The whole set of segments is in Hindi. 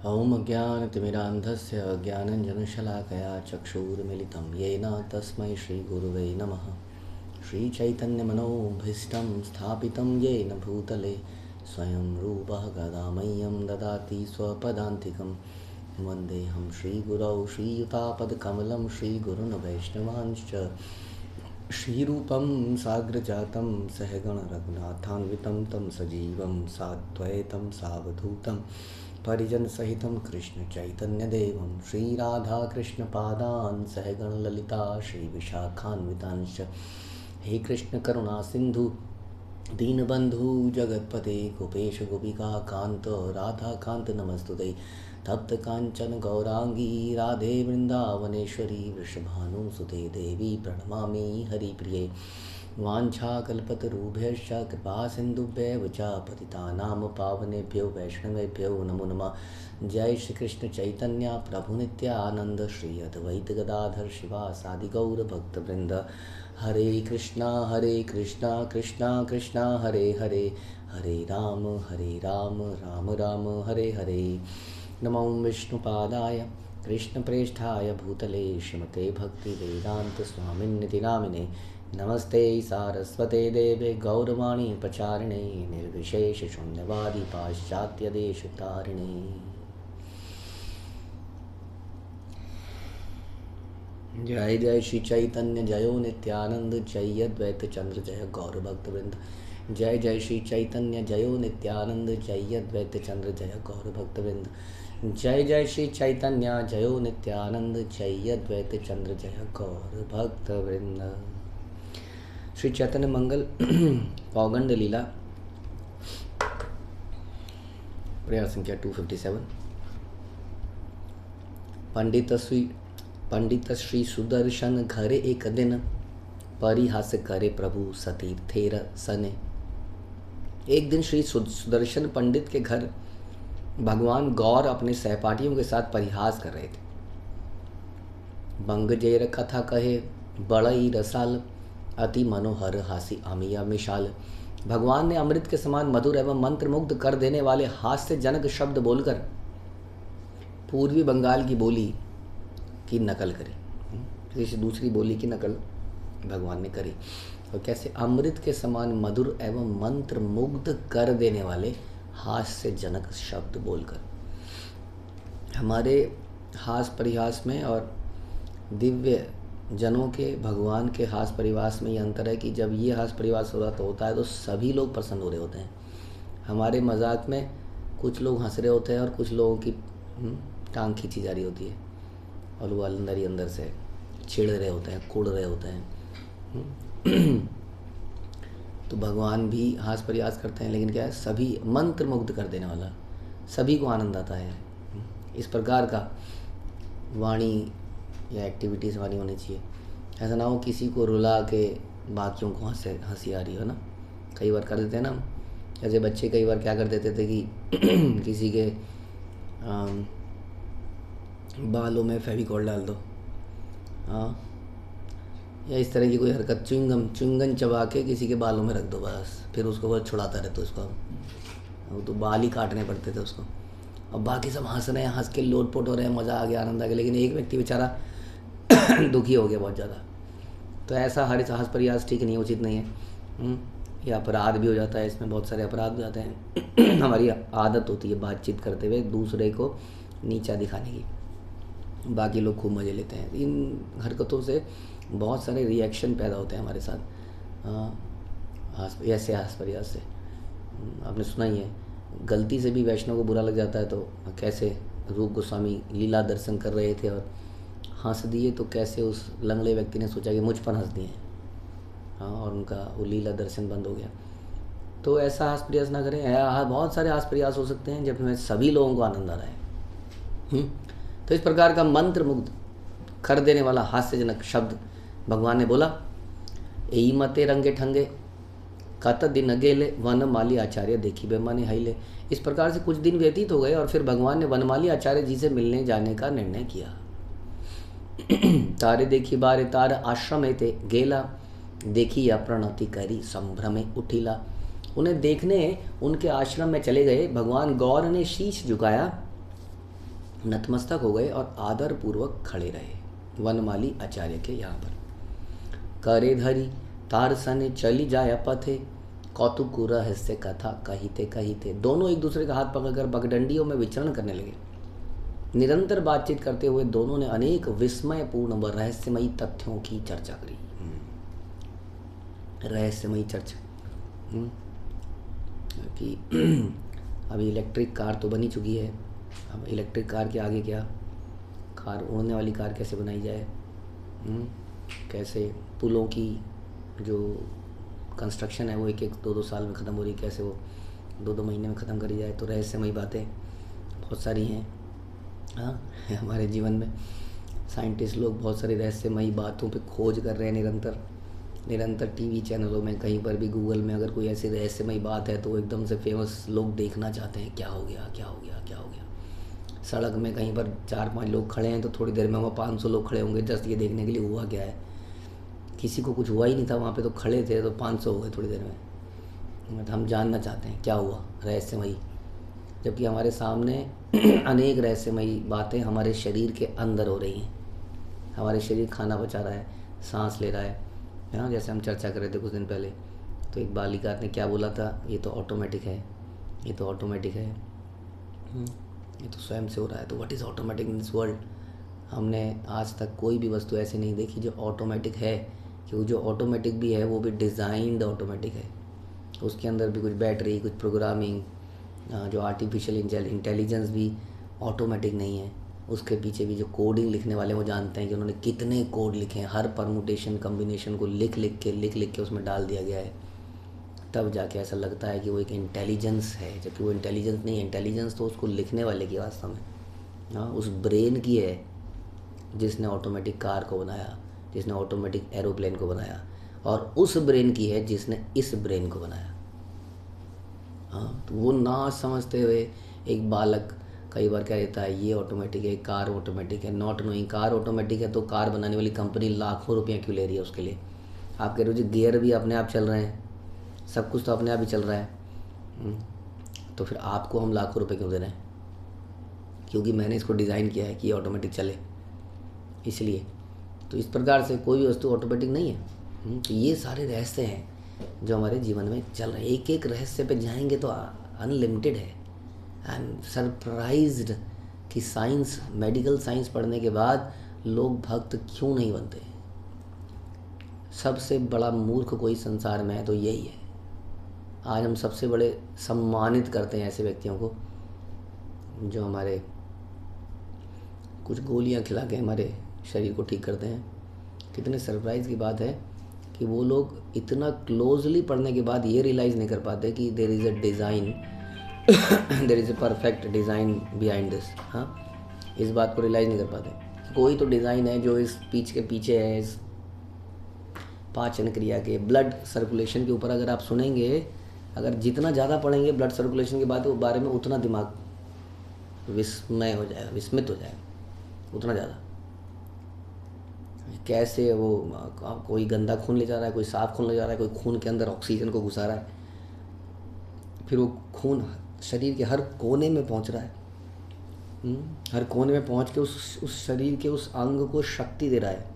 ॐ अज्ञानतिमिरान्धस्य ज्ञानञ्जनशलाकया चक्षुरुन्मिलितं येन तस्मै श्रीगुरुवे नमः। श्रीचैतन्यमनोभीष्टं स्थापितं येन भूतले स्वयं रूपः कदा मह्यं ददाति स्वपदान्तिकं। वन्देऽहं श्रीगुरौ श्रीयुतापदकमलं श्रीगुरुन् वैष्णवांश्च श्रीरूपं साग्रजातं सहगणरघुनाथान्वितं तं सजीवं साद्वैतं सावधूतं परिजनसहितं कृष्णचैतन्यदेवं श्रीराधाकृष्णपादान् सहगणललिता श्रीविशाखान्वितांश्च। हे कृष्णकरुणासिन्धु दीनबन्धु जगत्पते गोपेश गोपिका कान्त राधाकान्त नमस्तुते। तप्त कांचन गौरांगी राधे वृंदावनेश्वरी वृषभानुसुते देवी प्रणमामि हरिप्रिये। वाञ्छाकल्पतरुभ्यश्च कृपा सिन्धुभ्यैव च पतितानां पावनेभ्यो वैष्णवेभ्यो नमो नमः। जय श्री कृष्ण चैतन्य प्रभु नित्यानंद श्री अद्वैत गदाधर शिवासादि गौर भक्तवृंद। हरे कृष्णा कृष्णा कृष्णा हरे हरे, हरे राम राम राम हरे हरे। नमो विष्णुपादाय कृष्णप्रेष्ठाय भूतले श्रीमते भक्तिवेदांत स्वामिन्निति नामिने। नमस्ते सारस्वते देवे गौरवाणी प्रचारिणे निर्विशेष शून्यवादी पाश्चात्य देश तारिणे। जय जय श्री चैतन्य जयो नित्यानंद जय अद्वैत चंद्र जय गौर भक्तवृंद। जय जय श्री चैतन्य जयो नित्यानंद जय अद्वैत चंद्र जय गौर भक्तवृंद। जय जय श्री चैतन्य जयो नित्यानंद जय अद्वैत चंद्र जय गौर भक्तवृंद। श्री चैतन्य मंगल पौगंड लीला प्रेयर संख्या 257। पंडित श्री सुदर्शन घरे एक दिन परिहास करे प्रभु सतीर्थेर सने। एक दिन श्री सुदर्शन पंडित के घर भगवान गौर अपने सहपाठियों के साथ परिहास कर रहे थे। बंग जेर कथा कहे बड़ई रसाल अति मनोहर हासी आमिया मिशाल। भगवान ने अमृत के समान मधुर एवं मंत्रमुग्ध कर देने वाले हास्य जनक शब्द बोलकर पूर्वी बंगाल की बोली की नकल करी। किसी दूसरी बोली की नकल भगवान ने करी। और कैसे अमृत के समान मधुर एवं मंत्र मुग्ध कर देने वाले हास्य जनक शब्द बोलकर। हमारे हास परिहास में और दिव्य जनों के भगवान के हास परिवास में ये अंतर है कि जब ये हास परिवास होता है तो सभी लोग प्रसन्न हो रहे होते हैं। हमारे मजाक में कुछ लोग हंस रहे होते हैं और कुछ लोगों की टांग खींची जा रही होती है और वो अंदर ही अंदर से छिड़ रहे होते हैं, कुड़ रहे होते हैं। तो भगवान भी हास परिहास करते हैं, लेकिन क्या है, सभी मंत्र मुग्ध कर देने वाला, सभी को आनंद आता है। इस प्रकार का वाणी या एक्टिविटीज़ वाली होनी चाहिए। ऐसा ना हो किसी को रुला के बाकियों को हंसी आ रही हो ना। कई बार कर देते हैं ना, जैसे बच्चे कई बार क्या कर देते थे कि किसी के बालों में फेविकॉल डाल दो, हाँ, या इस तरह की कोई हरकत, च्युइंगम चबा के किसी के बालों में रख दो बस, फिर उसको बस छुड़ाता रहता उसको। वो तो बाल ही काटने पड़ते थे उसको। अब बाकी सब हंस रहे हैं, हंस के लोटपोट हो रहे हैं, मज़ा आ गया, आनंद आ गया, लेकिन एक व्यक्ति बेचारा दुखी हो गया बहुत ज़्यादा। तो ऐसा हर हंस परिहास ठीक नहीं, उचित नहीं है। ये अपराध भी हो जाता है, इसमें बहुत सारे अपराध हो जाते हैं। हमारी आदत होती है बातचीत करते हुए दूसरे को नीचा दिखाने की, बाकी लोग खूब मज़े लेते हैं। इन हरकतों से बहुत सारे रिएक्शन पैदा होते हैं हमारे साथ, ऐसे हास परिहास से। आपने सुना ही है, गलती से भी वैष्णव को बुरा लग जाता है तो कैसे रूप गोस्वामी लीला दर्शन कर रहे थे और हंस दिए, तो कैसे उस लंगड़े व्यक्ति ने सोचा कि मुझ पर हंस दिए, हाँ, और उनका वो लीला दर्शन बंद हो गया। तो ऐसा हास प्रयास ना करें। बहुत सारे हास प्रयास हो सकते हैं जब हमें सभी लोगों को आनंद आ रहा है। तो इस प्रकार का मंत्र मुग्ध कर देने वाला हास्यजनक शब्द भगवान ने बोला। एई मते रंगे ठंगे कत दिन गेले वन माली आचार्य देखी बेमानी हाइले। इस प्रकार से कुछ दिन व्यतीत हो गए और फिर भगवान ने वनमाली आचार्य जी से मिलने जाने का निर्णय किया। तारे देखी बारे तार आश्रम थे गेला देखी या प्रणति करी संभ्रमे उठिला। उन्हें देखने उनके आश्रम में चले गए। भगवान गौर ने शीश झुकाया नतमस्तक हो गए और आदर पूर्वक खड़े रहे। वनमाली आचार्य के यहाँ पर करे धरी तार सने चली जाय पथे, कौतुक रहस्य कथा कहिते कहिते। दोनों एक दूसरे का हाथ पकड़कर बगडंडियों में विचरण करने लगे। निरंतर बातचीत करते हुए दोनों ने अनेक विस्मयपूर्ण व रहस्यमयी तथ्यों की चर्चा करी। रहस्यमयी चर्चा कि अभी इलेक्ट्रिक कार तो बनी चुकी है, अब इलेक्ट्रिक कार के आगे क्या, कार उड़ने वाली कार कैसे बनाई जाए, कैसे पुलों की जो कंस्ट्रक्शन है वो एक एक दो दो साल में ख़त्म हो रही, कैसे वो दो दो महीने में ख़त्म करी जाए। तो रहस्यमयी बातें बहुत सारी हैं। हाँ, हमारे जीवन में साइंटिस्ट लोग बहुत सारी रहस्यमयी बातों पे खोज कर रहे हैं निरंतर टीवी चैनलों में, कहीं पर भी गूगल में अगर कोई ऐसी रहस्यमयी बात है तो एकदम से फेमस लोग देखना चाहते हैं क्या हो गया क्या हो गया क्या हो गया। सड़क में कहीं पर 4-5 लोग खड़े हैं तो थोड़ी देर में वहाँ 500 लोग खड़े होंगे जस्ट ये देखने के लिए हुआ क्या है। किसी को कुछ हुआ ही नहीं था वहाँ पे, तो खड़े थे तो 500 हो गए थोड़ी देर में। तो हम जानना चाहते हैं क्या हुआ रहस्यमयी, जबकि हमारे सामने अनेक रहस्यमयी बातें हमारे शरीर के अंदर हो रही हैं। हमारे शरीर खाना पचा रहा है, सांस ले रहा है ना, जैसे हम चर्चा कर रहे थे कुछ दिन पहले। तो एक बालिका ने क्या बोला था, ये तो ऑटोमेटिक है, ये तो ऑटोमेटिक है, ये तो स्वयं से हो रहा है। तो what is automatic in this world. हमने आज तक कोई भी वस्तु ऐसी नहीं देखी जो ऑटोमेटिक है, क्योंकि जो ऑटोमेटिक भी है वो भी डिज़ाइंड ऑटोमेटिक है। उसके अंदर भी कुछ बैटरी, कुछ प्रोग्रामिंग, जो आर्टिफिशियल इंटेलिजेंस भी ऑटोमेटिक नहीं है। उसके पीछे भी जो कोडिंग लिखने वाले वो जानते हैं कि उन्होंने कितने कोड लिखे हैं, हर परमुटेशन कम्बिनेशन को लिख लिख के उसमें डाल दिया गया है। तब जाके ऐसा लगता है कि वो एक इंटेलिजेंस है, जबकि वो इंटेलिजेंस नहीं है। इंटेलिजेंस तो उसको लिखने वाले की वास्तव में, हाँ, उस ब्रेन की है जिसने ऑटोमेटिक कार को बनाया, जिसने ऑटोमेटिक एरोप्लेन को बनाया, और उस ब्रेन की है जिसने इस ब्रेन को बनाया। हाँ, तो वो ना समझते हुए एक बालक कई बार क्या रहता है, ये ऑटोमेटिक है, कार ऑटोमेटिक है, नॉट नोइंग कार ऑटोमेटिक है तो कार बनाने वाली कंपनी लाखों रुपया क्यों ले रही है उसके लिए। आप कह रहे हो जी गियर भी अपने आप चल रहे हैं, सब कुछ तो अपने आप ही चल रहा है, तो फिर आपको हम लाखों रुपए क्यों दे रहे हैं? क्योंकि मैंने इसको डिज़ाइन किया है कि ये ऑटोमेटिक चले, इसलिए। तो इस प्रकार से कोई भी वस्तु ऑटोमेटिक नहीं है। तो ये सारे रहस्य हैं जो हमारे जीवन में चल रहे हैं। एक एक रहस्य पे जाएंगे तो अनलिमिटेड है। आई एम सरप्राइज्ड कि साइंस, मेडिकल साइंस पढ़ने के बाद लोग भक्त क्यों नहीं बनते। सबसे बड़ा मूर्ख कोई संसार में है तो यही है। आज हम सबसे बड़े सम्मानित करते हैं ऐसे व्यक्तियों को जो हमारे कुछ गोलियां खिला के हमारे शरीर को ठीक करते हैं। कितने सरप्राइज़ की बात है कि वो लोग इतना क्लोजली पढ़ने के बाद ये रियलाइज़ नहीं कर पाते कि there is a design, there is a perfect design behind this. हाँ, इस बात को रियलाइज़ नहीं कर पाते। कोई तो डिज़ाइन है जो इस पीछ के पीछे है, इस पाचन क्रिया के, ब्लड सर्कुलेशन के ऊपर। अगर आप सुनेंगे, अगर जितना ज़्यादा पढ़ेंगे ब्लड सर्कुलेशन के बारे में, उतना दिमाग विस्मित हो जाएगा उतना ज़्यादा। कैसे वो कोई गंदा खून ले जा रहा है, कोई साफ खून ले जा रहा है, कोई खून के अंदर ऑक्सीजन को घुसा रहा है, फिर वो खून शरीर के हर कोने में पहुंच रहा है, हर कोने में पहुंच के उस शरीर के उस अंग को शक्ति दे रहा है।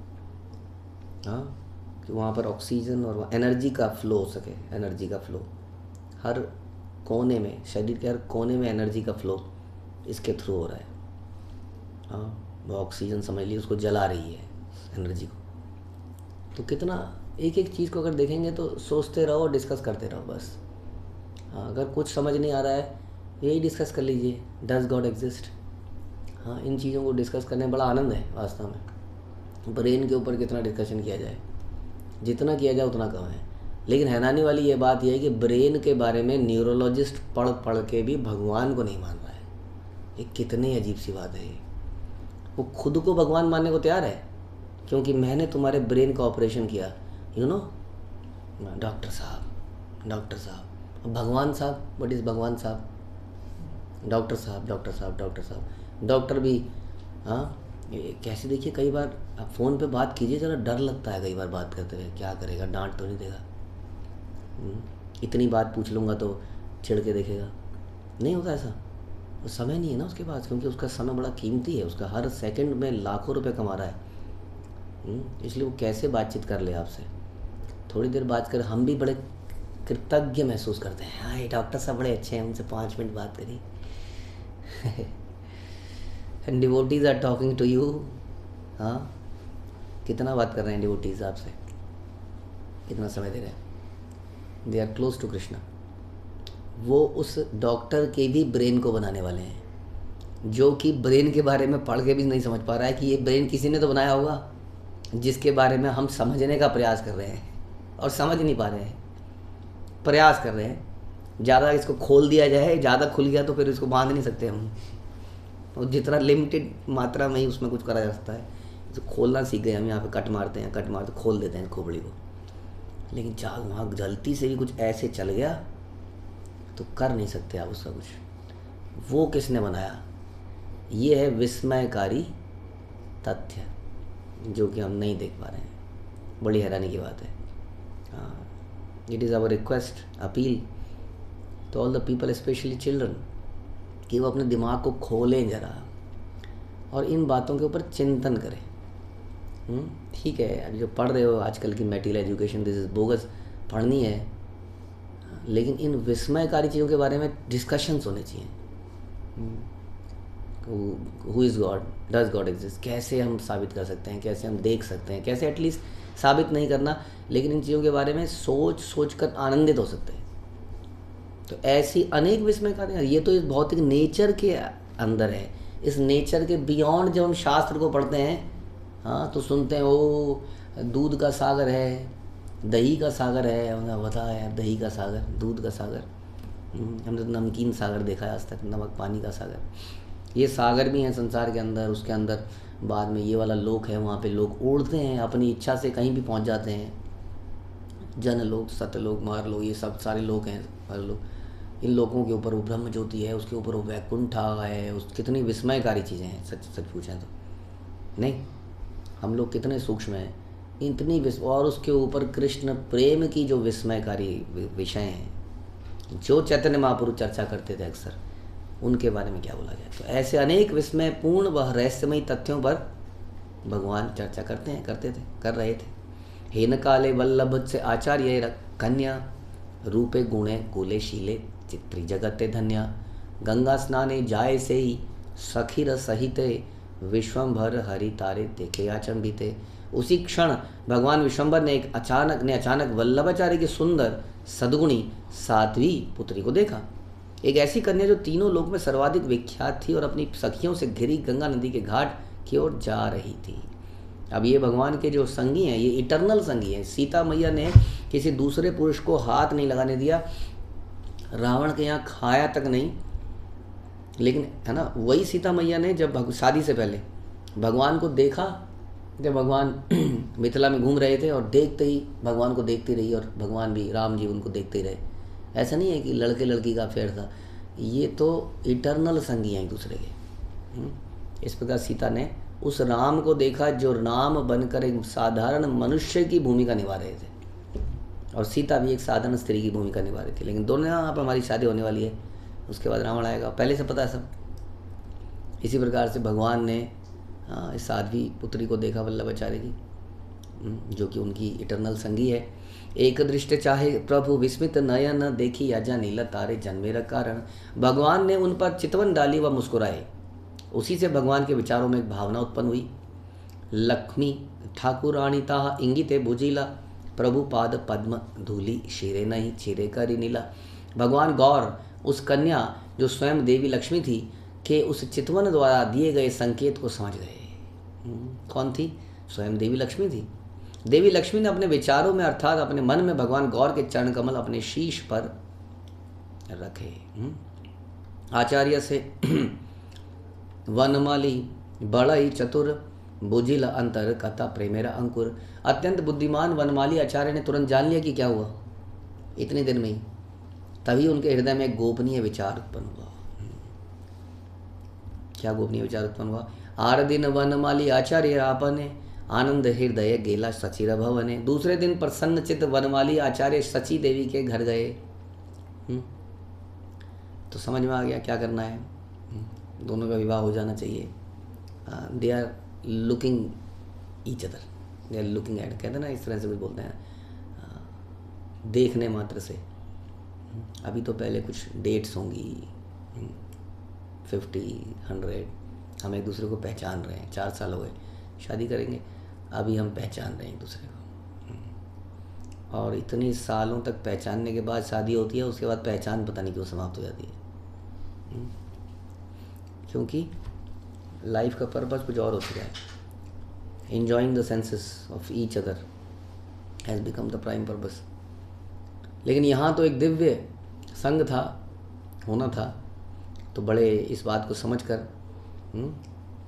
हाँ, कि वहाँ पर ऑक्सीजन और एनर्जी का फ्लो हो सके। एनर्जी का फ्लो हर कोने में, शरीर के हर कोने में एनर्जी का फ्लो इसके थ्रू हो रहा है। हाँ, वो ऑक्सीजन समझ लीजिए उसको जला रही है, एनर्जी को। तो कितना एक एक चीज़ को अगर देखेंगे तो सोचते रहो, डिस्कस करते रहो बस। हाँ, अगर कुछ समझ नहीं आ रहा है यही डिस्कस कर लीजिए, डज गॉड एग्जिस्ट। हाँ, इन चीज़ों को डिस्कस करने में बड़ा आनंद है वास्तव में। ब्रेन के ऊपर कितना डिस्कशन किया जाए, जितना किया जाए उतना कम है। लेकिन हैरानी वाली ये बात यह है कि ब्रेन के बारे में न्यूरोलॉजिस्ट पढ़ पढ़ के भी भगवान को नहीं मान रहा है। ये कितनी अजीब सी बात है। वो खुद को भगवान मानने को तैयार है क्योंकि मैंने तुम्हारे ब्रेन का ऑपरेशन किया, यू नो। डॉक्टर साहब, भगवान साहब, व्हाट इज़ भगवान साहब? डॉक्टर साहब। डॉक्टर भी, हाँ, कैसे देखिए, कई बार आप फ़ोन पे बात कीजिए, ज़रा डर लगता है कई बार बात करते हुए, क्या करेगा, डांट तो नहीं देगा। इतनी बात पूछ लूँगा तो छिड़ के देखेगा, नहीं होता ऐसा। वो समय नहीं है ना उसके पास, क्योंकि उसका समय बड़ा कीमती है, उसका हर सेकंड में लाखों रुपए कमा रहा है। इसलिए वो कैसे बातचीत कर ले आपसे। थोड़ी देर बात कर हम भी बड़े कृतज्ञ महसूस करते हैं, हाँ ये डॉक्टर साहब बड़े अच्छे हैं, उनसे 5 मिनट बात करी। And devotees are talking to you. हाँ, कितना बात कर रहे हैं डिवोटीज आपसे, कितना समय दे रहे हैं। They are close to Krishna. वो उस डॉक्टर के भी ब्रेन को बनाने वाले हैं, जो कि ब्रेन के बारे में पढ़ के भी नहीं समझ पा रहा है कि ये ब्रेन किसी ने तो बनाया होगा, जिसके बारे में हम समझने का प्रयास कर रहे हैं और समझ नहीं पा रहे हैं, प्रयास कर रहे हैं। ज़्यादा इसको खोल दिया जाए, ज़्यादा खुल गया तो फिर इसको बांध नहीं सकते हम, और जितना लिमिटेड मात्रा में ही उसमें कुछ करा जा सकता है। तो खोलना सीख गए हम, यहाँ पे कट मारते हैं, कट मारते खोल देते हैं खोपड़ी को। लेकिन जाग वहाँ गलती से भी कुछ ऐसे चल गया तो कर नहीं सकते आप उसका कुछ। वो किसने बनाया, ये है विस्मयकारी तथ्य जो कि हम नहीं देख पा रहे हैं। बड़ी हैरानी की बात है। It is our request, appeal to all the people, specially children, कि वो अपने दिमाग को खोलें ज़रा और इन बातों के ऊपर चिंतन करें। ठीक है, अभी जो पढ़ रहे हो आजकल की material education, this is bogus, पढ़नी है, लेकिन इन विस्मयकारी चीज़ों के बारे में डिस्कशंस होने चाहिए। Who is God, does God exist, कैसे हम साबित कर सकते हैं, कैसे हम देख सकते हैं, कैसे एटलीस्ट साबित नहीं करना, लेकिन इन चीज़ों के बारे में सोच कर आनंदित हो सकते हैं। तो ऐसी अनेक विस्मयकारी, ये तो इस भौतिक नेचर के अंदर है। इस नेचर के बियॉन्ड जब हम शास्त्र को पढ़ते हैं, हाँ, तो सुनते हैं वो दूध का सागर है, दही का सागर है। हमने बताया यार, दही का सागर, दूध का सागर, हमने तो नमकीन सागर देखा है आज तक, नमक पानी का सागर। ये सागर भी हैं संसार के अंदर। उसके अंदर बाद में ये वाला लोक है, वहाँ पे लोग उड़ते हैं, अपनी इच्छा से कहीं भी पहुँच जाते हैं। जन लोक, सतलोक, मारलोक, ये सब सारे लोक हैं, हर लोग। इन लोगों के ऊपर वो ब्रह्म ज्योति है, उसके ऊपर वो वैकुंठा है, उस कितनी विस्मयकारी चीज़ें हैं। सच पूछें तो नहीं, हम लोग कितने सूक्ष्म हैं, इतनी और उसके ऊपर कृष्ण प्रेम की जो विस्मयकारी विषय हैं, जो चैतन्य महापुरुष चर्चा करते थे अक्सर, उनके बारे में क्या बोला जाए। तो ऐसे अनेक विस्मयपूर्ण व रहस्यमयी तथ्यों पर भगवान चर्चा कर रहे थे। हेन काले वल्लभ से आचार्य कन्या, रूपे गुणे कुले शीले चित्री जगते धन्या, गंगा स्नाने जाए से ही सखीर सहिते, विश्वंभर हरि तारे देखे आचंबिते। उसी क्षण भगवान विश्वंभर ने अचानक वल्लभाचार्य की सुंदर सद्गुणी साध्वी पुत्री को देखा। एक ऐसी कन्या जो तीनों लोक में सर्वाधिक विख्यात थी और अपनी सखियों से घिरी गंगा नदी के घाट की ओर जा रही थी। अब ये भगवान के जो संगी हैं, ये इटर्नल संगी हैं। सीता मैया ने किसी दूसरे पुरुष को हाथ नहीं लगाने दिया, रावण के यहाँ खाया तक नहीं। लेकिन है ना, वही सीता मैया ने जब शादी से पहले भगवान को देखा, जब भगवान मिथिला में घूम रहे थे, और देखते ही भगवान को देखती रही, और भगवान भी, राम जी उनको देखते ही रहे। ऐसा नहीं है कि लड़के लड़की का अफेयर था, ये तो इटर्नल संगी हैं एक दूसरे के। इस प्रकार सीता ने उस राम को देखा जो राम बनकर एक साधारण मनुष्य की भूमिका निभा रहे थे, और सीता भी एक साधारण स्त्री की भूमिका निभा रही थी। लेकिन दोनों यहाँ पर हमारी शादी होने वाली है, उसके बाद रावण आएगा, पहले से पता है सब। इसी प्रकार से भगवान ने इस साध्वी पुत्री को देखा, वल्लभाचार्य की, जो कि उनकी इटर्नल संगी है। एक दृष्टि चाहे प्रभु विस्मित नयन, देखी अजा नीला तारे जन्मेरा कारण। भगवान ने उन पर चितवन डाली व मुस्कुराए। उसी से भगवान के विचारों में एक भावना उत्पन्न हुई। लक्ष्मी ठाकुराणी ताहा इंगिते भुजीला, प्रभु पाद पद्म धूली शिरे नहीं छिरे करी नीला। भगवान गौर उस कन्या जो स्वयं देवी लक्ष्मी थी के उस चितवन द्वारा दिए गए संकेत को समझ गए। कौन थी? स्वयं देवी लक्ष्मी थी। देवी लक्ष्मी ने अपने विचारों में, अर्थात अपने मन में, भगवान गौर के चरण कमल अपने शीश पर रखे। आचार्य से वनमाली बड़ा ही चतुर, बुझिल अंतर कथा प्रेमेरा अंकुर। अत्यंत बुद्धिमान वनमाली आचार्य ने तुरंत जान लिया कि क्या हुआ इतने दिन में ही। तभी उनके हृदय में एक गोपनीय विचार उत्पन्न हुआ। क्या गोपनीय विचार उत्पन्न हुआ? आर दिन वनमाली आचार्य आपने, आनंद हृदय गेला सचिर भवने। दूसरे दिन प्रसन्नचित वनमाली आचार्य सची देवी के घर गए। तो समझ में आ गया क्या करना है। दोनों का विवाह हो जाना चाहिए। They are looking each other, they are looking at, कहते हैं ना, इस तरह से कुछ बोलते हैं, देखने मात्र से। अभी तो पहले कुछ डेट्स होंगी, 50, 100, हम एक दूसरे को पहचान रहे हैं। 4 साल हो गए, शादी करेंगे, अभी हम पहचान रहे हैं एक दूसरे को। और इतनी सालों तक पहचानने के बाद शादी होती है, उसके बाद पहचान पता नहीं क्यों समाप्त हो जाती है। क्योंकि लाइफ का पर्पस कुछ और हो चुका है। Enjoying the senses of each other has become the prime purpose. लेकिन यहाँ तो एक दिव्य संग था, होना था, तो बड़े इस बात को समझकर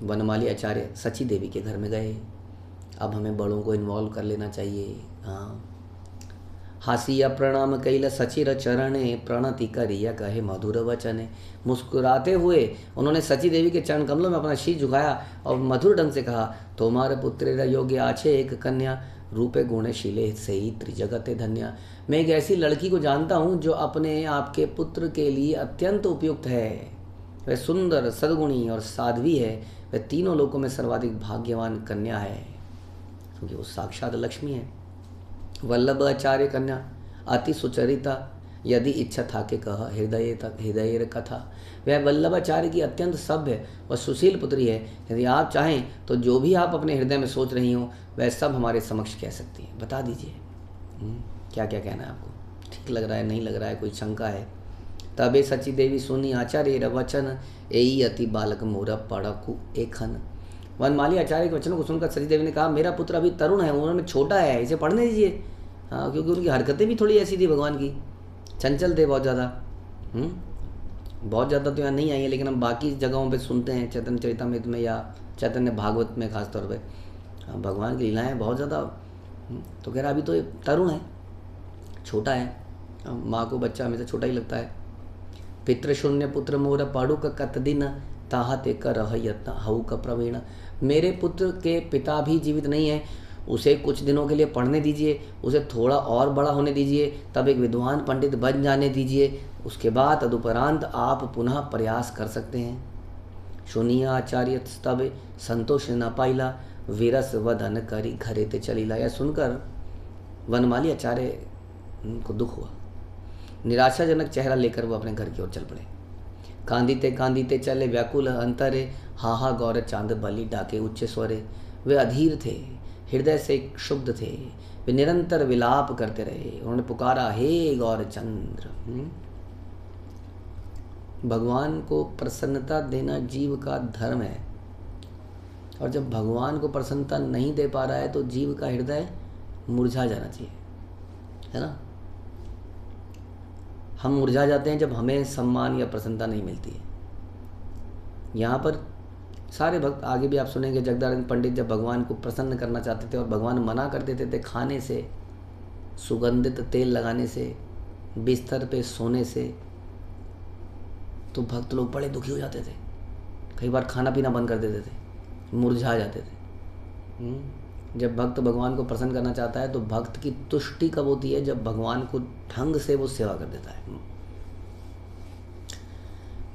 वनमाली आचार्य सची देवी के घर में गए। अब हमें बड़ों को इन्वॉल्व कर लेना चाहिए। हाँ, हासिया प्रणाम कैला सचिर चरणे, प्रणति करिया कहे मधुर वचने। मुस्कुराते हुए उन्होंने सची देवी के चरण कमलों में अपना शीश झुकाया और मधुर ढंग से कहा, तुम्हारे पुत्र योग्य आछे एक कन्या, रूपे गुणे शीले से ही त्रिजगते धन्या। मैं एक ऐसी लड़की को जानता हूँ जो अपने आपके पुत्र के लिए अत्यंत उपयुक्त है। वह सुंदर, सद्गुणी और साध्वी है। वह तीनों लोकों में सर्वाधिक भाग्यवान कन्या है, क्योंकि वो साक्षात लक्ष्मी है। वल्लभ आचार्य कन्या अति सुचरिता, यदि इच्छा था के कह हृदय तक हृदय कथा। वह वल्लभाचार्य की अत्यंत सभ्य व सुशील पुत्री है। यदि आप चाहें तो जो भी आप अपने हृदय में सोच रही हो वह सब हमारे समक्ष कह सकती है। बता दीजिए क्या क्या कहना है आपको, ठीक लग रहा है, नहीं लग रहा है, कोई शंका है? तबे सची देवी सुनी आचार्य वचन, एई अति बालक मोरा पड़कु एखन। वनमाली आचार्य के वचनों को सुनकर सची देवी ने कहा, मेरा पुत्र अभी तरुण है, उन्होंने छोटा है, इसे पढ़ने दीजिए। हाँ, क्योंकि उनकी हरकतें भी थोड़ी ऐसी थी भगवान की, चंचल थे बहुत ज़्यादा। बहुत ज़्यादा तो यहाँ नहीं आई है, लेकिन हम बाकी जगहों पे सुनते हैं, चैतन्य चरितमृत में या चैतन्य भागवत में खासतौर पे भगवान की लीलाएँ बहुत ज़्यादा। तो कह रहा अभी तो तरुण है, छोटा है, माँ को बच्चा हमेशा छोटा ही लगता है। पितृशून्य पुत्र मोर पाड़ू का कतदिन, ताहा ते कर यत्न हऊ का प्रवीण। मेरे पुत्र के पिता भी जीवित नहीं है, उसे कुछ दिनों के लिए पढ़ने दीजिए, उसे थोड़ा और बड़ा होने दीजिए, तब एक विद्वान पंडित बन जाने दीजिए, उसके बाद तदुपरांत आप पुनः प्रयास कर सकते हैं। सुनिए आचार्य तब संतोष न पाइला, विरस वदन करी घरे ते चलीला। यह सुनकर वनमाली आचार्य को दुख हुआ, निराशाजनक चेहरा लेकर वो अपने घर की ओर चल पड़े। कांदीते चले व्याकुल अंतरे, हा गौर चांद बलि डाके उच्च स्वरे। वे अधीर थे, हृदय से क्षुब्ध थे, वे निरंतर विलाप करते रहे। उन्होंने पुकारा, हे गौर चंद्र। भगवान को प्रसन्नता देना जीव का धर्म है, और जब भगवान को प्रसन्नता नहीं दे पा रहा है तो जीव का हृदय मुरझा जाना चाहिए, है ना। हम मुरझा जाते हैं जब हमें सम्मान या प्रसन्नता नहीं मिलती है। यहाँ पर सारे भक्त, आगे भी आप सुनेंगे, जगदानंद पंडित जब भगवान को प्रसन्न करना चाहते थे और भगवान मना कर देते थे खाने से, सुगंधित तेल लगाने से, बिस्तर पे सोने से, तो भक्त लोग बड़े दुखी हो जाते थे। कई बार खाना पीना बंद कर देते थे, मुरझा जाते थे। जब भक्त भगवान को प्रसन्न करना चाहता है तो भक्त की तुष्टि कब होती है? जब भगवान को ढंग से वो सेवा कर देता है।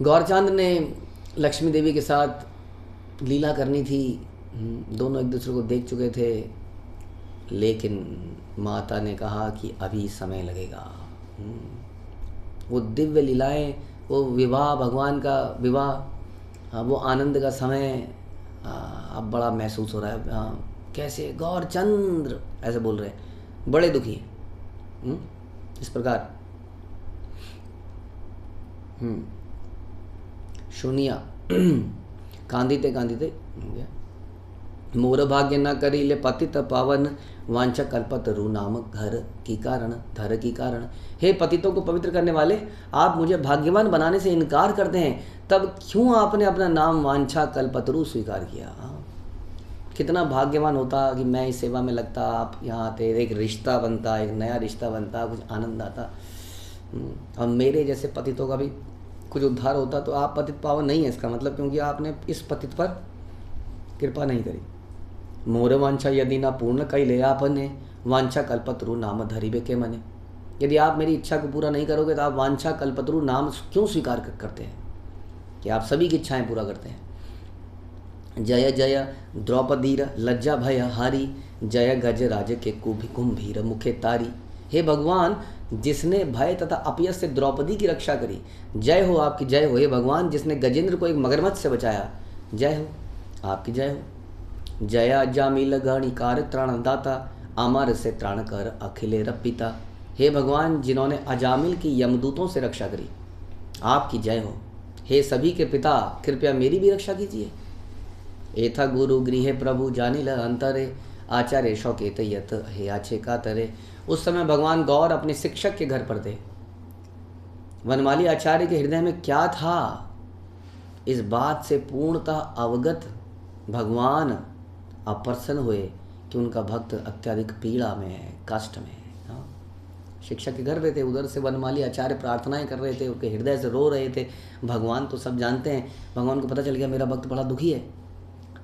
गौरचांद ने लक्ष्मी देवी के साथ लीला करनी थी, दोनों एक दूसरे को देख चुके थे, लेकिन माता ने कहा कि अभी समय लगेगा। वो दिव्य लीलाएं, वो विवाह, भगवान का विवाह, वो आनंद का समय अब बड़ा महसूस हो रहा है। कैसे गौरचंद्र ऐसे बोल रहे हैं, बड़े दुखी हैं। इस प्रकार सुनिया कांदिते मोर भाग्य न करी ले पतित पावन, वांछा कल्पत रु नाम घर की कारण धर की कारण। हे पतितों को पवित्र करने वाले, आप मुझे भाग्यवान बनाने से इनकार करते हैं, तब क्यों आपने अपना नाम वांछा कल्पतरु स्वीकार किया? कितना भाग्यवान होता कि मैं इस सेवा में लगता, आप यहाँ आते, एक रिश्ता बनता, एक नया रिश्ता बनता, कुछ आनंद आता, और मेरे जैसे पतितों का भी कुछ उद्धार होता। तो आप पतित पावन नहीं है इसका मतलब, क्योंकि आपने इस पतित पर कृपा नहीं करी। मोर वांछा यदि ना पूर्ण कई ले आपने, वांछा कल्पतरु नाम धरिबे के मने। यदि आप मेरी इच्छा को पूरा नहीं करोगे तो आप वांछा कल्पतरु नाम क्यों स्वीकार करते हैं? कि आप सभी की इच्छाएं पूरा करते हैं। जय जय द्रौपदीर लज्जा भय हारी, जय गज राज के कुंभीर मुखे तारी। हे भगवान, जिसने भय तथा अपयश से द्रौपदी की रक्षा करी, जय हो आपकी जय हो। हे भगवान, जिसने गजेंद्र को एक मगरमच्छ से बचाया, जय हो आपकी जय हो। जया जामिल गणिकार त्राण दाता, अमर से त्राण कर अखिले रपिता। हे भगवान, जिन्होंने अजामिल की यमदूतों से रक्षा करी, आपकी जय हो। हे सभी के पिता, कृपया मेरी भी रक्षा कीजिए। एथा गुरु गृह प्रभु जानिल अंतरे, आचार्य शौकेत यत हे आचे का तरे। उस समय भगवान गौर अपने शिक्षक के घर पर थे। वनमाली आचार्य के हृदय में क्या था, इस बात से पूर्णतः अवगत भगवान अप्रसन्न हुए कि उनका भक्त अत्यधिक पीड़ा में है, कष्ट में है। शिक्षक के घर पे थे, उधर से वनमाली आचार्य प्रार्थनाएं कर रहे थे, उनके हृदय से रो रहे थे। भगवान तो सब जानते हैं, भगवान को पता चल गया मेरा भक्त बड़ा दुखी है।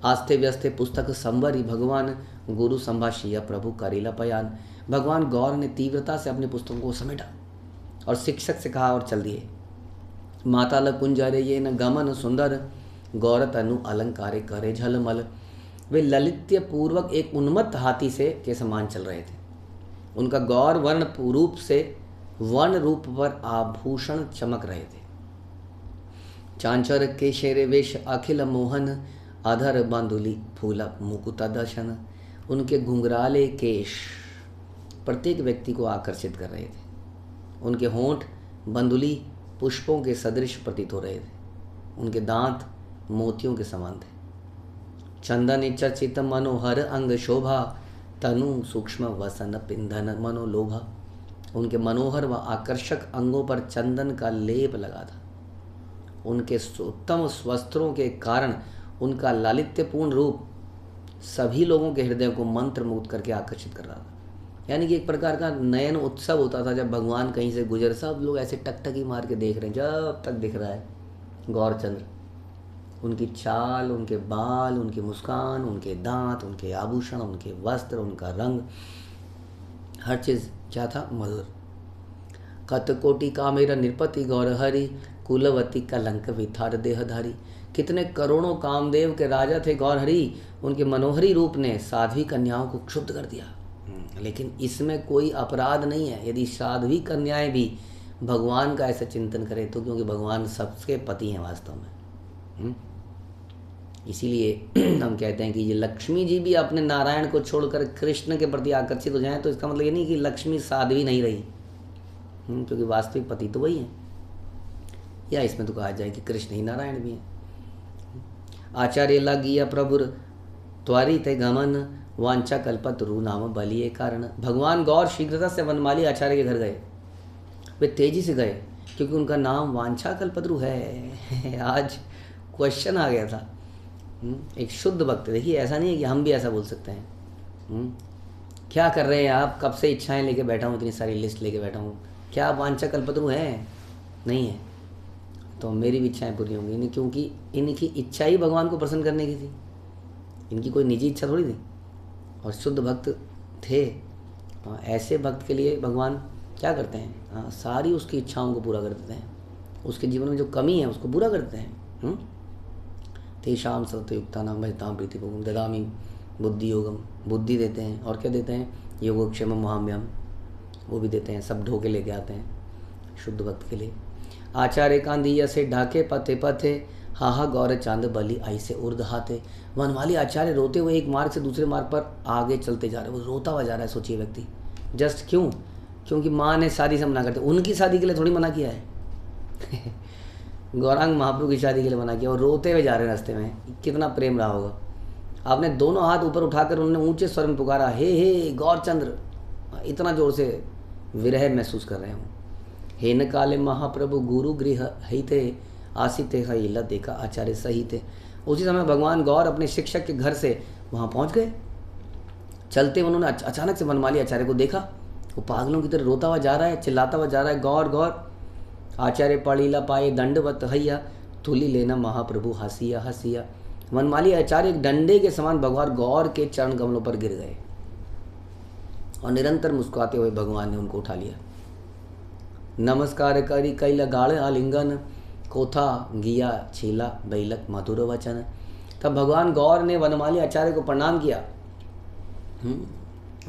आस्ते व्यस्ते पुस्तक संवरी, भगवान गुरु संभाषिया प्रभु करीला पयान। भगवान गौर ने तीव्रता से अपनी पुस्तकों को समेटा और शिक्षक से कहा और चल दिए। माता लकुंजरे ये न गमन सुंदर, गौर तनु अलंकारे करे झलमल। वे ललित्य पूर्वक एक उन्मत्त हाथी से के समान चल रहे थे। उनका गौर वर्ण रूप पर आभूषण चमक रहे थे। चांचर के शेरे वेश अखिल मोहन, अधर बांधुली फूला मुकुता दर्शन। उनके घुंघराले केश प्रत्येक व्यक्ति को आकर्षित कर रहे थे। उनके होंठ बंधुली पुष्पों के सदृश प्रतीत हो रहे थे। उनके दांत मोतियों के समान थे। चंदन चर्चित मनोहर अंग शोभा, तनु सूक्ष्म वसन पिंधन मनोलोभा। उनके मनोहर व आकर्षक अंगों पर चंदन का लेप लगा था। उनके उत्तम वस्त्रों के कारण उनका लालित्यपूर्ण रूप सभी लोगों के हृदय को मंत्र मुग्ध करके आकर्षित कर रहा था। यानी कि एक प्रकार का नयन उत्सव होता था जब भगवान कहीं से गुजर, सब लोग ऐसे टकटकी मार के देख रहे हैं जब तक दिख रहा है गौरचंद्र। उनकी चाल, उनके बाल, उनकी मुस्कान, उनके दांत, उनके आभूषण, उनके वस्त्र, उनका रंग, हर चीज़ क्या था, मधुर। कतकोटि का मेरा निरपति गौर हरि, कुलवती कलंक विथार देहधारी। कितने करोड़ों कामदेव के राजा थे गौर हरि, उनके मनोहरी रूप ने साध्वी कन्याओं को क्षुब्ध कर दिया। लेकिन इसमें कोई अपराध नहीं है यदि साध्वी कन्याएं भी भगवान का ऐसा चिंतन करें तो, क्योंकि भगवान सबके पति हैं वास्तव में। इसीलिए हम कहते हैं कि ये लक्ष्मी जी भी अपने नारायण को छोड़कर कृष्ण के प्रति आकर्षित हो जाएं तो इसका मतलब ये नहीं कि लक्ष्मी साध्वी नहीं रही, क्योंकि वास्तविक पति तो वही है। या इसमें तो कहा जाए कि कृष्ण ही नारायण भी हैं। आचार्य लागिया प्रभुर त्वरित गमन, वांछा कल्पतरु नाम बलिए कारण। भगवान गौर शीघ्रता से वनमाली आचार्य के घर गए। वे तेजी से गए क्योंकि उनका नाम वांछा कल्पतरु है। आज क्वेश्चन आ गया था। एक शुद्ध भक्त, देखिए ऐसा नहीं है कि हम भी ऐसा बोल सकते हैं। क्या कर रहे हैं आप, कब से इच्छाएं लेके बैठा हूँ, इतनी सारी लिस्ट लेके बैठा हूँ, क्या आप वांछा कल्पतरु हैं? नहीं है तो मेरी भी इच्छाएं पूरी होंगी नहीं, क्योंकि इनकी इच्छा ही भगवान को प्रसन्न करने की थी। इनकी कोई निजी इच्छा थोड़ी थी। और शुद्ध भक्त थे। ऐसे भक्त के लिए भगवान क्या करते हैं, सारी उसकी इच्छाओं को पूरा कर देते हैं। उसके जीवन में जो कमी है उसको पूरा करते हैं। तेषाम सत्ययुक्ता नाम भजताम प्रीति भोगम ददामी बुद्धि योगम। बुद्धि देते हैं और क्या देते हैं, योगक्षेम महाम्यम, वो भी देते हैं। सब ढोके लेके आते हैं शुद्ध भक्त के लिए। आचार्य कांदिया से ढाके पथे पथे, हाहा गौर चांद बलि आई से उर्द हाथे। वनमाली आचार्य रोते हुए एक मार्ग से दूसरे मार्ग पर आगे चलते जा रहे हैं। वो रोता हुआ जा रहा है। सोचिए व्यक्ति, जस्ट क्यों? क्योंकि माँ ने शादी से मना करते, उनकी शादी के लिए थोड़ी मना किया है। गौरांग महाप्रभु की शादी के लिए मना किया और रोते हुए जा रहे हैं रास्ते में। कितना प्रेम रहा होगा। आपने दोनों हाथ ऊपर उठाकर उन्होंने ऊंचे स्वर में पुकारा, हे गौरचंद्र। इतना जोर से विरह महसूस कर रहे हूँ। हे न काले महाप्रभु गुरु गृह हिते, आसिते हिला देखा आचार्य सहिते। उसी समय भगवान गौर अपने शिक्षक के घर से वहाँ पहुँच गए। चलते उन्होंने अचानक से वनमाली आचार्य को देखा। वो पागलों की तरह रोता हुआ जा रहा है, चिल्लाता हुआ जा रहा है, गौर गौर। आचार्य पड़ीला पाए दंडवत हैया, तुली लेना महाप्रभु हंसिया हंसिया। वनमाली आचार्य एक डंडे के समान भगवान गौर के चरण कमलों पर गिर गए और निरंतर मुस्कुराते हुए भगवान ने उनको उठा लिया। नमस्कार करी कैला गाढ़ आलिंगन, कोथा गिया छीला बैलक मधुर वचन। तब भगवान गौर ने वनमाली आचार्य को प्रणाम किया।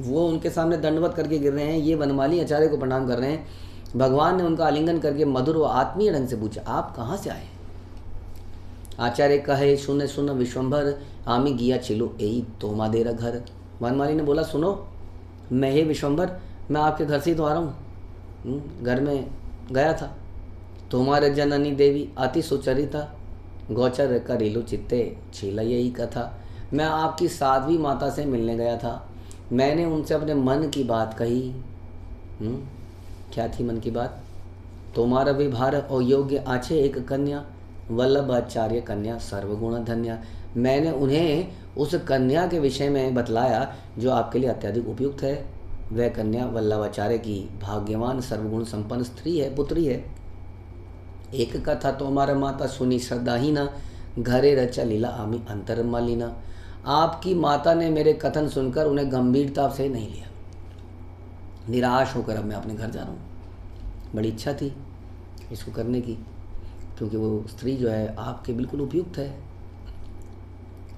वो उनके सामने दंडवत करके गिर रहे हैं, ये वनमाली आचार्य को प्रणाम कर रहे हैं। भगवान ने उनका आलिंगन करके मधुर व आत्मीय ढंग से पूछा, आप कहाँ से आए? आचार्य कहे, सुन सुन विश्वम्भर, आमी गिया चिलो यही तोमा देरा घर। वनमाली ने बोला, सुनो, मैं हे विश्वम्भर, मैं आपके घर से ही तो आ रहा हूँ, घर में गया था। तुम्हारे जननी देवी अति सुचरिता, गौचर करेलु चित्ते छीला यही कथा। मैं आपकी साध्वी माता से मिलने गया था, मैंने उनसे अपने मन की बात कही। क्या थी मन की बात? तुम्हारा विभार और योग्य आछे एक कन्या, वल्लभ आचार्य कन्या सर्वगुण धन्या। मैंने उन्हें उस कन्या के विषय में बतलाया जो आपके लिए अत्यधिक उपयुक्त है। वह कन्या वल्लभाचार्य की भाग्यवान सर्वगुण संपन्न स्त्री है, पुत्री है। एक कथा तुम्हारा माता सुनी श्रद्धाहीना, घरे रचा लीला आमी अंतर मालिना। आपकी माता ने मेरे कथन सुनकर उन्हें गंभीरता से नहीं लिया। निराश होकर अब मैं अपने घर जा रहा हूँ। बड़ी इच्छा थी इसको करने की, क्योंकि वो स्त्री जो है आपके बिल्कुल उपयुक्त है।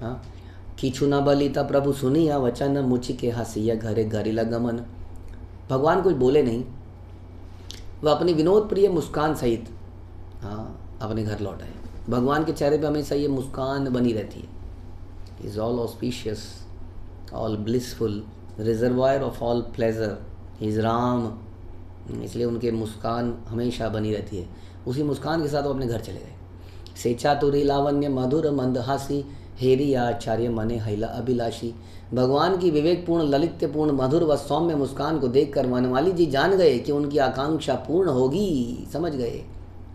हाँ, किछु न बलिता प्रभु सुनिया वचन, मुचि के हंसिया घरे घरेला गमन। भगवान कुछ बोले नहीं, वह अपनी विनोद प्रिय मुस्कान सहित अपने घर लौट आए। भगवान के चेहरे पे हमेशा ये मुस्कान बनी रहती है। Is all auspicious, all blissful, reservoir of all pleasure is Ram. इसलिए उनके मुस्कान हमेशा बनी रहती है। उसी मुस्कान के साथ वो अपने घर चले गए। से चातुरी लावण्य मधुर मंदहासी, हेरी आचार्य मने हैला अभिलाषी। भगवान की विवेकपूर्ण, ललित्यपूर्ण, मधुर व सौम्य मुस्कान को देखकर वनमाली जी जान गए कि उनकी आकांक्षा पूर्ण होगी। समझ गए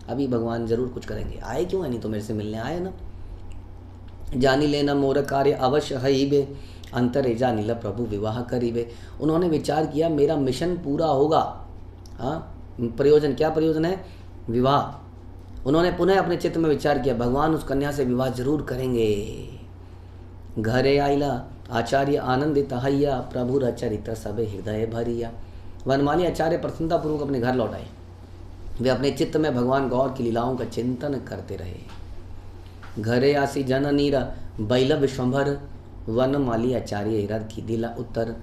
अभी भगवान जरूर कुछ करेंगे। आए क्यों है, नहीं तो मेरे से मिलने आए ना। जानी लेना मोर कार्य अवश्य हईबे, अंतरे जानिला प्रभु विवाह करीबे। उन्होंने विचार किया मेरा मिशन पूरा होगा। प्रयोजन, क्या प्रयोजन है? विवाह। उन्होंने पुनः अपने चित्त में विचार किया, भगवान उस कन्या से विवाह जरूर करेंगे। घरे आइला आचार्य आनंदित हैया, प्रभु रचरित सब हृदय भरिया। वनमाली आचार्य प्रसन्नता पूर्वक अपने घर लौट आए। वे अपने चित्त में भगवान गौर की लीलाओं का चिंतन करते रहे। घरे आसी जननीरा बैल विश्वम्भर, वनमाली आचार्य हिरद की दिला उत्तर।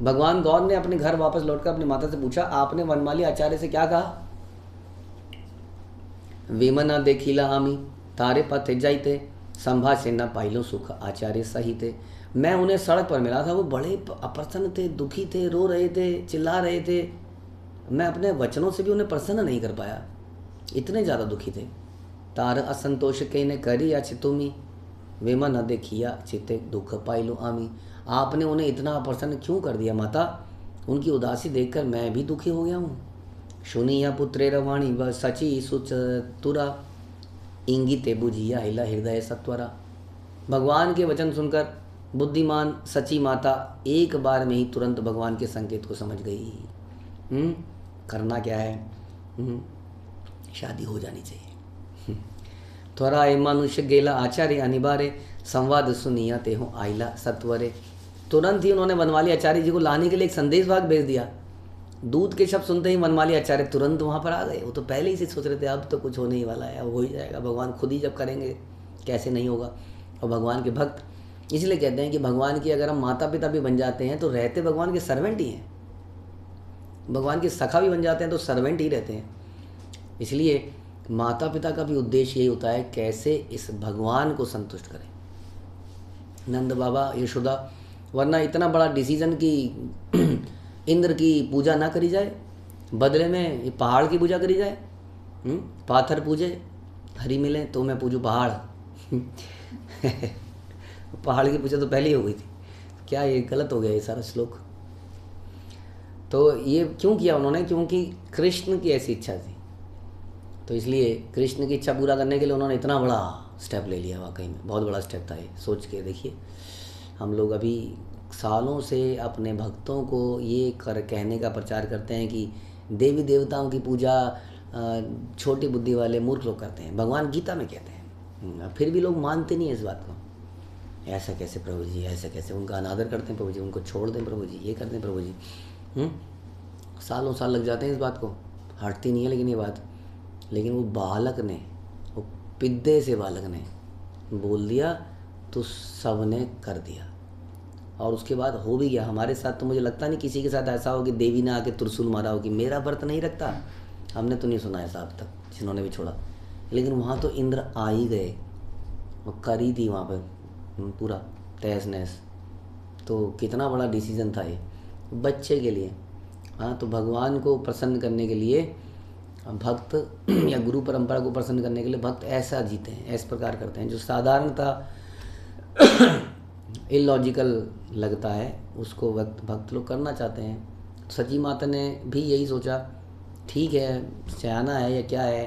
भगवान गौर ने अपने घर वापस लौटकर अपनी माता से पूछा, आपने वनमाली आचार्य से क्या कहा? विमना देखिला आमी तारे पथे जाइते, संभाषे न पाइलो सुख आचार्य सहिते। मैं उन्हें सड़क पर मिला था, वो बड़े अप्रसन्न थे, दुखी थे, रो रहे थे, चिल्ला रहे थे। मैं अपने वचनों से भी उन्हें प्रसन्न नहीं कर पाया, इतने ज़्यादा दुखी थे। तार असंतोष के ने करी या चितुमी, विमा न देखिया चिते दुख पाइलो आमी। आपने उन्हें इतना अप्रसन्न क्यों कर दिया माता? उनकी उदासी देखकर मैं भी दुखी हो गया हूँ। सुनिया पुत्रे रवाणी व सची सुचतुरा, इंगिते बुझिया हिला हृदय सत्वरा। भगवान के वचन सुनकर बुद्धिमान सची माता एक बार में ही तुरंत भगवान के संकेत को समझ गई। करना क्या है? शादी हो जानी चाहिए। त्वरा ए मनुष्य गेला आचार्य अनिवार्य, संवाद सुनिया ते हो आइला सत्वरे। तुरंत ही उन्होंने वनमाली आचार्य जी को लाने के लिए एक संदेश भाग भेज दिया। दूत के शब्द सुनते ही वनमाली आचार्य तुरंत वहाँ पर आ गए। वो तो पहले ही से सोच रहे थे अब तो कुछ होने ही वाला है, अब हो ही जाएगा, भगवान खुद ही जब करेंगे कैसे नहीं होगा। और भगवान के भक्त इसलिए कहते हैं कि भगवान की अगर हम माता पिता भी बन जाते हैं तो रहते भगवान के सर्वेंट ही हैं। भगवान के सखा भी बन जाते हैं तो सर्वेंट ही रहते हैं। इसलिए माता पिता का भी उद्देश्य यही होता है कैसे इस भगवान को संतुष्ट करें। नंद बाबा, यशोदा, वरना इतना बड़ा डिसीजन कि इंद्र की पूजा ना करी जाए, बदले में पहाड़ की पूजा करी जाए। पाथर पूजे हरी मिले तो मैं पूजूँ पहाड़। पहाड़ की पूजा तो पहले ही हो गई थी। क्या ये गलत हो गया ये सारा श्लोक? तो ये क्यों किया उन्होंने? क्योंकि कृष्ण की ऐसी इच्छा थी। तो इसलिए कृष्ण की इच्छा पूरा करने के लिए उन्होंने इतना बड़ा स्टेप ले लिया। वाकई में बहुत बड़ा स्टेप था ये। सोच के देखिए, हम लोग अभी सालों से अपने भक्तों को ये कहने का प्रचार करते हैं कि देवी देवताओं की पूजा छोटी बुद्धि वाले मूर्ख लोग करते हैं। भगवान गीता में कहते हैं, फिर भी लोग मानते नहीं है इस बात को। ऐसा कैसे प्रभु जी, ऐसा कैसे? उनका अनादर करते हैं प्रभु जी, उनको छोड़ दें प्रभु जी, ये करते हैं प्रभु जी। सालों साल लग जाते हैं इस बात को, हटती नहीं है लेकिन ये बात। लेकिन वो बालक ने पिद्दे से बालक ने बोल दिया तो सबने कर दिया। और उसके बाद हो भी गया। हमारे साथ तो मुझे लगता नहीं किसी के साथ ऐसा हो कि देवी ने आके त्रिशूल मारा हो कि मेरा व्रत नहीं रखता। हमने तो नहीं सुना ऐसा अब तक जिन्होंने भी छोड़ा। लेकिन वहाँ तो इंद्र आ ही गए, वो कर ही दी वहाँ पर पूरा तहस नहस। तो कितना बड़ा डिसीजन था ये बच्चे के लिए। हाँ, तो भगवान को प्रसन्न करने के लिए भक्त या गुरु परंपरा को प्रसन्न करने के लिए भक्त ऐसा जीते हैं, इस प्रकार करते हैं। जो साधारणतः इलॉजिकल लगता है उसको भक्त लोग करना चाहते हैं। सची माता ने भी यही सोचा, ठीक है सयाना है या क्या है,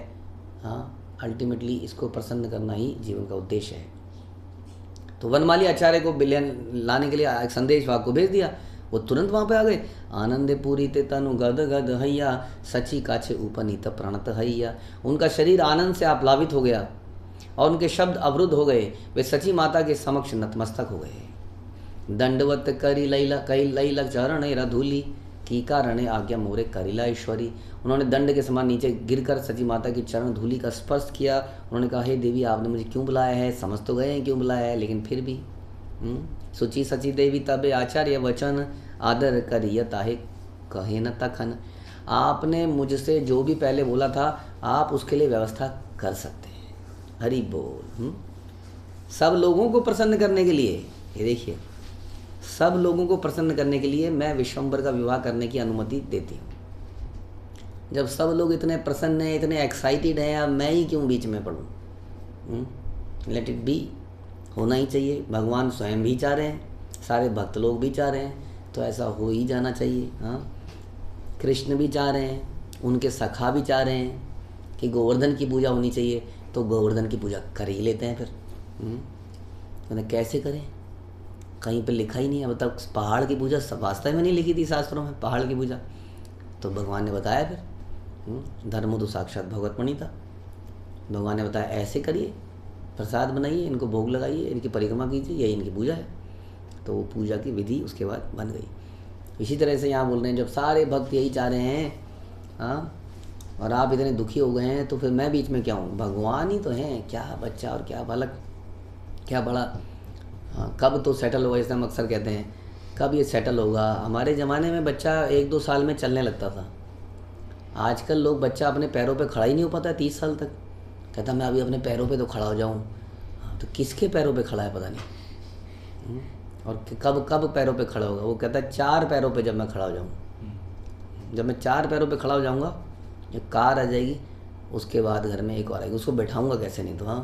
हाँ अल्टीमेटली इसको प्रसन्न करना ही जीवन का उद्देश्य है। तो वनमाली आचार्य को बिलियन लाने के लिए एक संदेश वाक को भेज दिया। वो तुरंत वहाँ पे आ गए। आनंदे पूरी ते तनु गद गद हैया, सची काछे उपनीत प्रणत हैया। उनका शरीर आनंद से आप्लावित हो गया और उनके शब्द अवरुद्ध हो गए। वे सची माता के समक्ष नतमस्तक हो गए। दंडवत करी लैला चरण रधूली की कारण आज्ञा मोरे करिला ईश्वरी। उन्होंने दंड के समान नीचे गिरकर सची माता की चरण धूलि का स्पर्श किया। उन्होंने कहा, हे देवी आपने मुझे क्यों बुलाया है, समझ तो गए हैं क्यों बुलाया है, लेकिन फिर भी सुचि सची देवी तबे आचार्य वचन आदर करिय ताहे कहे न तखन। आपने मुझसे जो भी पहले बोला था आप उसके लिए व्यवस्था कर सकते हैं। हरि बोल। सब लोगों को प्रसन्न करने के लिए, ये देखिए, सब लोगों को प्रसन्न करने के लिए मैं विश्वम्बर का विवाह करने की अनुमति देती हूँ। जब सब लोग इतने प्रसन्न हैं, इतने एक्साइटेड हैं, अब मैं ही क्यों बीच में पढ़ूँ। लेट इट बी, होना ही चाहिए। भगवान स्वयं भी चाह रहे हैं, सारे भक्त लोग भी चाह रहे हैं, तो ऐसा हो ही जाना चाहिए। हाँ, कृष्ण भी चाह रहे हैं, उनके सखा भी चाह रहे हैं कि गोवर्धन की पूजा होनी चाहिए, तो गोवर्धन की पूजा कर ही लेते हैं फिर। मतलब कैसे करें, कहीं पे लिखा ही नहीं है अब तक। पहाड़ की पूजा वास्तव में नहीं लिखी थी शास्त्रों में, पहाड़ की पूजा तो भगवान ने बताया फिर। धर्म तो साक्षात भगवतमणि था। भगवान ने बताया ऐसे करिए, प्रसाद बनाइए, इनको भोग लगाइए, इनकी परिक्रमा कीजिए, यही इनकी पूजा है। तो वो पूजा की विधि उसके बाद बन गई। इसी तरह से यहाँ बोल रहे हैं, जब सारे भक्त यही चाह रहे हैं, हाँ, और आप इतने दुखी हो गए हैं, तो फिर मैं बीच में क्या हूँ। भगवान ही तो हैं, क्या बच्चा और क्या बालक, क्या बड़ा। हाँ, कब तो सेटल होगा, इसलिए हम अक्सर कहते हैं कब ये सेटल होगा। हमारे ज़माने में बच्चा 1-2 साल में चलने लगता था। आजकल लोग, बच्चा अपने पैरों पे खड़ा ही नहीं हो पाता है 30 साल तक। कहता मैं अभी अपने पैरों पे तो खड़ा हो जाऊँ। तो किसके पैरों पे खड़ा है पता नहीं। और कब पैरों पे खड़ा होगा। वो कहता है 4 पैरों पे जब मैं खड़ा हो जाऊँ। जब मैं 4 पैरों पे खड़ा हो जाऊँगा, जब कार आ जाएगी, उसके बाद घर में एक और आएगी, उसको बैठाऊँगा कैसे, नहीं तो हाँ,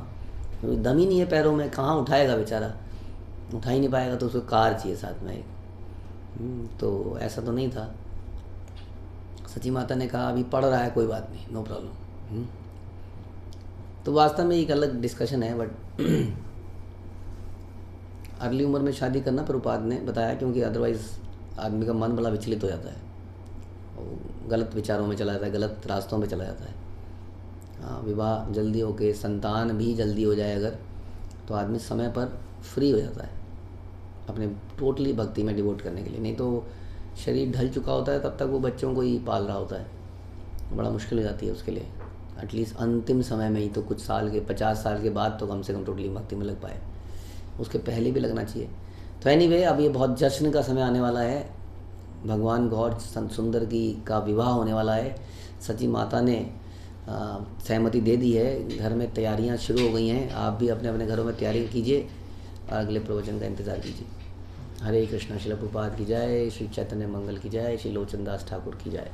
क्योंकि दम ही नहीं है पैरों में, कहाँ उठाएगा बेचारा, उठा ही नहीं पाएगा, तो उसको कार चाहिए साथ में एक। तो ऐसा तो नहीं था। सची माता ने कहा अभी पढ़ रहा है, कोई बात नहीं, नो प्रॉब्लम। तो वास्तव में एक अलग डिस्कशन है, बट अर्ली उम्र में शादी करना प्रभुपाद ने बताया, क्योंकि अदरवाइज़ आदमी का मन बड़ा विचलित हो जाता है, गलत विचारों में चला जाता है, गलत रास्तों में चला जाता है। हाँ, विवाह जल्दी होके संतान भी जल्दी हो जाए अगर, तो आदमी समय पर फ्री हो जाता है अपने टोटली भक्ति में डिवोट करने के लिए। नहीं तो शरीर ढल चुका होता है, तब तक वो बच्चों को ही पाल रहा होता है, बड़ा मुश्किल हो जाती है उसके लिए। एटलीस्ट अंतिम समय में ही तो कुछ साल के, 50 साल के बाद तो कम से कम टोटली भक्ति में लग पाए, उसके पहले भी लगना चाहिए। तो एनीवे, अब ये बहुत जश्न का समय आने वाला है। भगवान गौर सुंदर की का विवाह होने वाला है। सची माता ने सहमति दे दी है, घर में तैयारियां शुरू हो गई हैं। आप भी अपने अपने घरों में तैयारी कीजिए और अगले प्रवचन का इंतज़ार कीजिए। हरे कृष्णा। श्रील प्रभुपाद की जय, श्री चैतन्य मंगल की जय, श्री लोचन दास ठाकुर की जय।